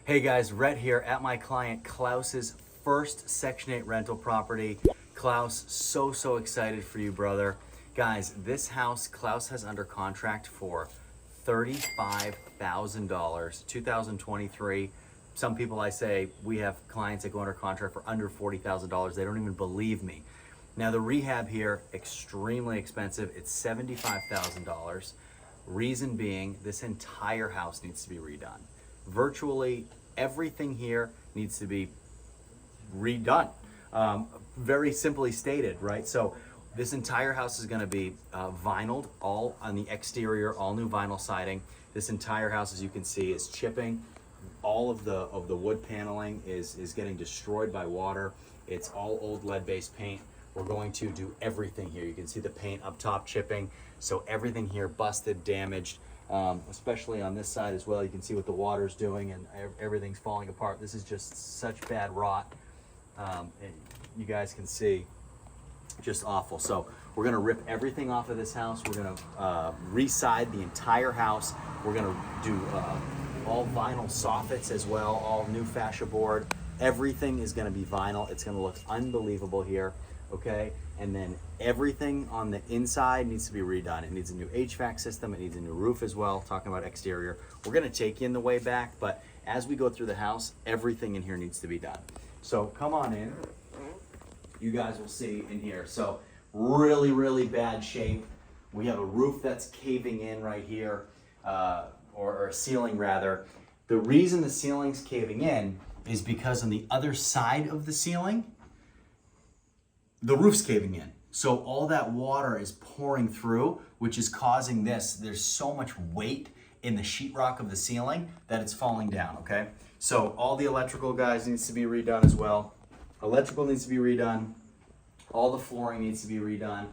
Hey guys, Rhett here at my client Klaus's first Section 8 rental property. Klaus, so excited for you, brother. Guys, this house Klaus has under contract for $35,000, 2023. Some people, I say, we have clients that go under contract for under $40,000. They don't even believe me. Now the rehab here, extremely expensive. It's $75,000. Reason being, this entire house needs to be redone. Virtually everything here needs to be redone. Very simply stated, right? So this entire house is going to be vinyled, all on the exterior, all new vinyl siding. This entire house, as you can see, is chipping. All of the wood paneling is getting destroyed by water. It's all old lead-based paint. We're going to do everything here. You can see the paint up top chipping. So everything here busted, damaged. Especially on this side as well. You can see what the water's doing and everything's falling apart. This is just such bad rot. And you guys can see, just awful. So we're gonna rip everything off of this house. We're gonna re-side the entire house. We're gonna do all vinyl soffits as well, all new fascia board. Everything is gonna be vinyl. It's gonna look unbelievable here, okay? And then everything on the inside needs to be redone. It needs a new HVAC system. It needs a new roof as well. Talking about exterior. We're gonna take you in the way back, but as we go through the house, everything in here needs to be done. So come on in. You guys will see in here. So really bad shape. We have a roof that's caving in right here, or a ceiling rather. The reason the ceiling's caving in is because on the other side of the ceiling, the roof's caving in. So all that water is pouring through, which is causing this. There's so much weight in the sheetrock of the ceiling that it's falling down, okay? So all the electrical, guys, needs to be redone as well. Electrical needs to be redone. All the flooring needs to be redone.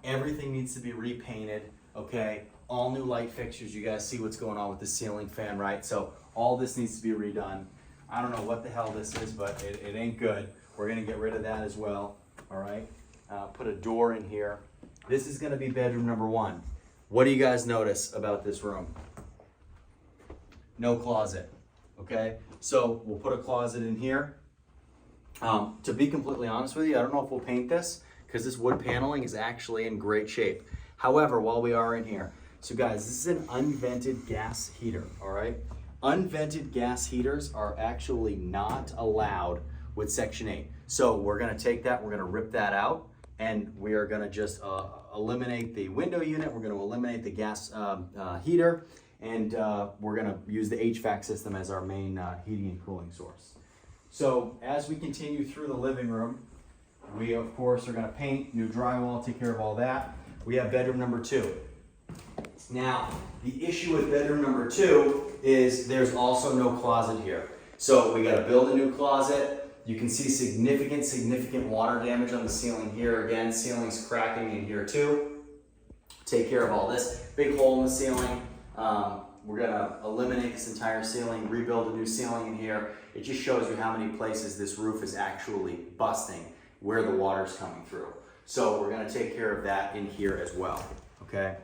Everything needs to be repainted, okay? All new light fixtures. You guys see what's going on with the ceiling fan, right? So all this needs to be redone. I don't know what the hell this is, but it ain't good. We're gonna get rid of that as well. All right, put a door in here. This is gonna be bedroom number one. What do you guys notice about this room? No closet, okay? So we'll put a closet in here. To be completely honest with you, I don't know if we'll paint this because this wood paneling is actually in great shape. However, while we are in here, so guys, this is an unvented gas heater, all right? Unvented gas heaters are actually not allowed with Section 8. So we're gonna take that, we're gonna rip that out, and we are gonna just eliminate the window unit, we're gonna eliminate the gas heater, and we're gonna use the HVAC system as our main heating and cooling source. So as we continue through the living room, we of course are gonna paint, new drywall, take care of all that. We have bedroom number two. Now, the issue with bedroom number two is there's also no closet here. So we gotta build a new closet. You can see significant water damage on the ceiling here. Again, ceiling's cracking in here too. Take care of all this. Big hole in the ceiling. We're gonna eliminate this entire ceiling, rebuild a new ceiling in here. It just shows you how many places this roof is actually busting, where the water's coming through. So we're gonna take care of that in here as well, okay?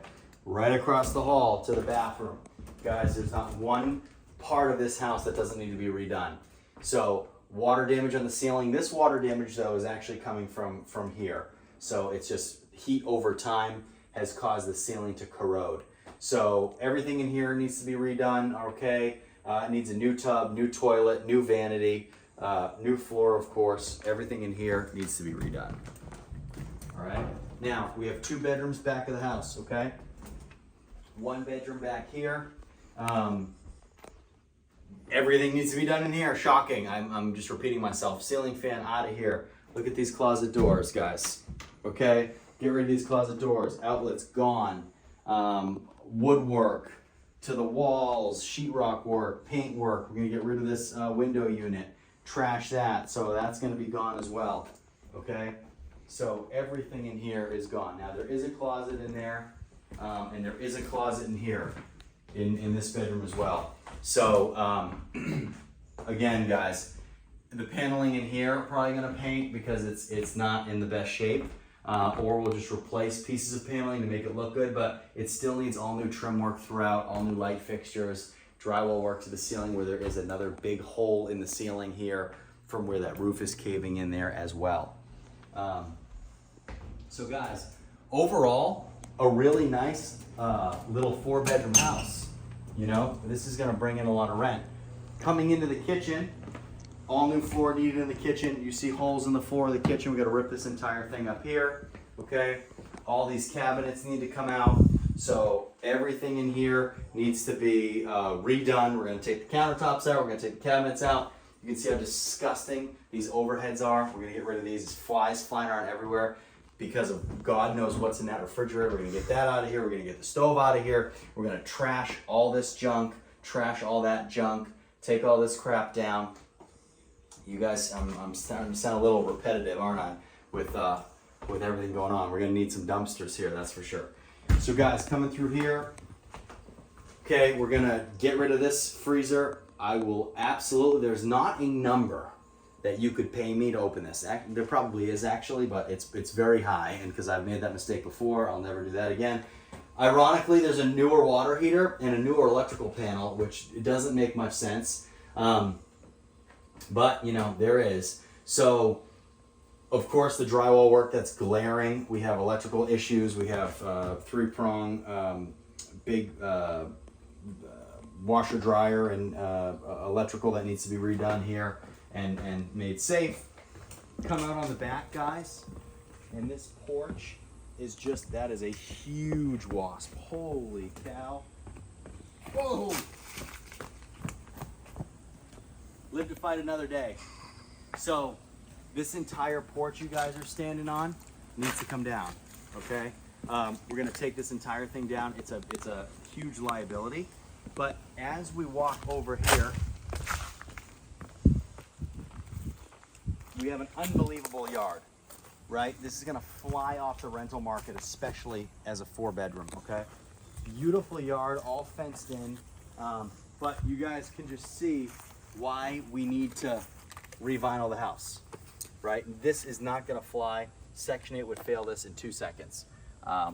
Right across the hall to the bathroom. Guys, there's not one part of this house that doesn't need to be redone. So water damage on the ceiling. This water damage though is actually coming from here. So it's just heat over time has caused the ceiling to corrode. So everything in here needs to be redone, okay? It needs a new tub, new toilet, new vanity, new floor of course. Everything in here needs to be redone. All right, now we have two bedrooms back of the house, okay? One bedroom back here. Everything needs to be done in here. Shocking. I'm just repeating myself. Ceiling fan out of here. Look at these closet doors, guys. Okay? Get rid of these closet doors. Outlets gone. Woodwork to the walls. Sheetrock work. Paint work. We're going to get rid of this window unit. Trash that. So that's going to be gone as well. Okay? So everything in here is gone. Now there is a closet in there. And there is a closet in here. In this bedroom as well. So again, guys, the paneling in here are probably gonna paint because it's not in the best shape, or we'll just replace pieces of paneling to make it look good, but it still needs all new trim work throughout, all new light fixtures, drywall work to the ceiling where there is another big hole in the ceiling here from where that roof is caving in there as well. So guys, overall, a really nice little 4-bedroom house. You know, this is gonna bring in a lot of rent. Coming into the kitchen, all new floor needed in the kitchen. You see holes in the floor of the kitchen. We gotta rip this entire thing up here, okay? All these cabinets need to come out. So everything in here needs to be redone. We're gonna take the countertops out, we're gonna take the cabinets out. You can see how disgusting these overheads are. We're gonna get rid of these. There's flies flying around everywhere because of God knows what's in that refrigerator. We're gonna get that out of here. We're gonna get the stove out of here. We're gonna trash all this junk, trash all that junk, take all this crap down. You guys, I'm starting to sound a little repetitive, aren't I? With everything going on. We're gonna need some dumpsters here, that's for sure. So guys, coming through here, okay, we're gonna get rid of this freezer. I will absolutely, there's not a number that you could pay me to open this. There probably is actually, but it's very high, and because I've made that mistake before, I'll never do that again. Ironically, there's a newer water heater and a newer electrical panel, which it doesn't make much sense. But you know, there is. So of course the drywall work, that's glaring. We have electrical issues. We have 3-prong big washer dryer and electrical that needs to be redone here and made safe. Come out on the back, guys, and this porch is just, that is a huge wasp. Holy cow. Whoa. Live to fight another day. So this entire porch you guys are standing on needs to come down, okay? We're gonna take this entire thing down. It's a huge liability, but as we walk over here, we have an unbelievable yard, right? This is gonna fly off the rental market, especially as a 4-bedroom, okay? Beautiful yard, all fenced in, but you guys can just see why we need to revinyl the house, right? This is not gonna fly. Section 8 would fail this in 2 seconds.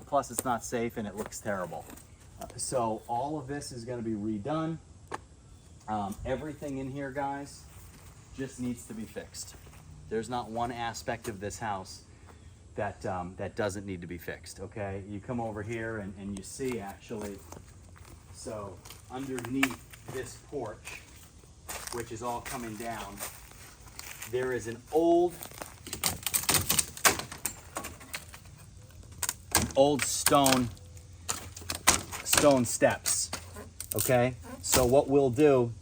Plus it's not safe and it looks terrible. So all of this is gonna be redone. Everything in here, guys, just needs to be fixed. There's not one aspect of this house that, that doesn't need to be fixed, okay? You come over here and you see actually, so underneath this porch, which is all coming down, there is an old stone steps, okay? So what we'll do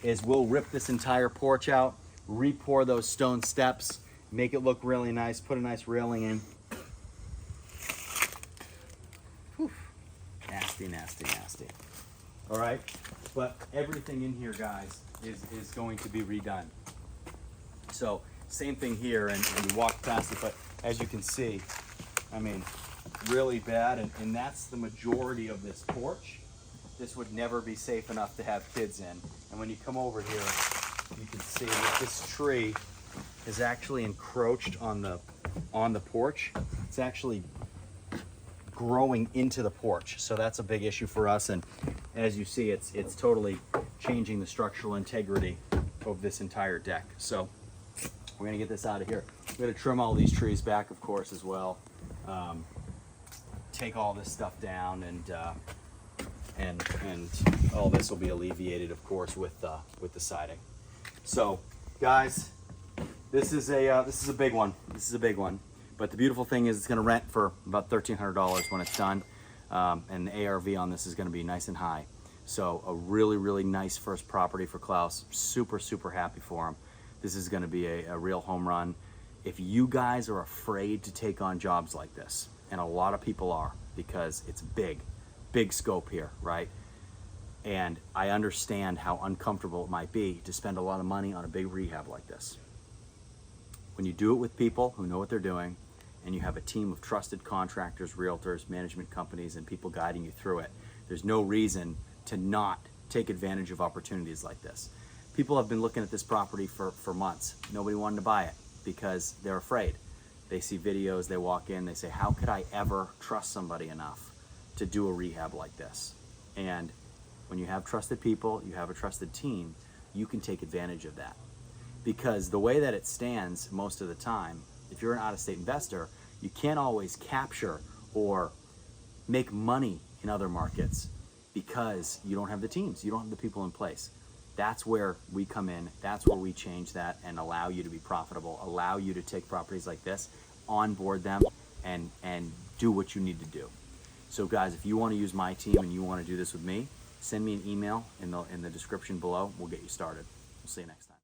is we'll rip this entire porch out, re-pour those stone steps, make it look really nice, put a nice railing in. Whew. Nasty, nasty, nasty. All right, but everything in here, guys, is going to be redone. So same thing here, and we walk past it, but as you can see, I mean, really bad, and that's the majority of this porch. This would never be safe enough to have kids in. And when you come over here, you can see that this tree is actually encroached on the porch. It's actually growing into the porch, so that's a big issue for us. And as you see, it's totally changing the structural integrity of this entire deck. So we're gonna get this out of here. We're gonna trim all these trees back, of course, as well. Take all this stuff down, and all this will be alleviated, of course, with the siding. So, guys, this is a big one. This is a big one. But the beautiful thing is, it's going to rent for about $1,300 when it's done, and the ARV on this is going to be nice and high. So, a really, really nice first property for Klaus. Super, super happy for him. This is going to be a real home run. If you guys are afraid to take on jobs like this, and a lot of people are, because it's big scope here, right? And I understand how uncomfortable it might be to spend a lot of money on a big rehab like this. When you do it with people who know what they're doing, and you have a team of trusted contractors, realtors, management companies, and people guiding you through it, there's no reason to not take advantage of opportunities like this. People have been looking at this property for months. Nobody wanted to buy it because they're afraid. They see videos, they walk in, they say, how could I ever trust somebody enough to do a rehab like this? And When you have trusted people, you have a trusted team, you can take advantage of that. Because the way that it stands most of the time, if you're an out-of-state investor, you can't always capture or make money in other markets because you don't have the teams, you don't have the people in place. That's where we come in, that's where we change that and allow you to be profitable, allow you to take properties like this, onboard them, and do what you need to do. So guys, if you want to use my team and you want to do this with me, send me an email in the description below. We'll get you started. We'll see you next time.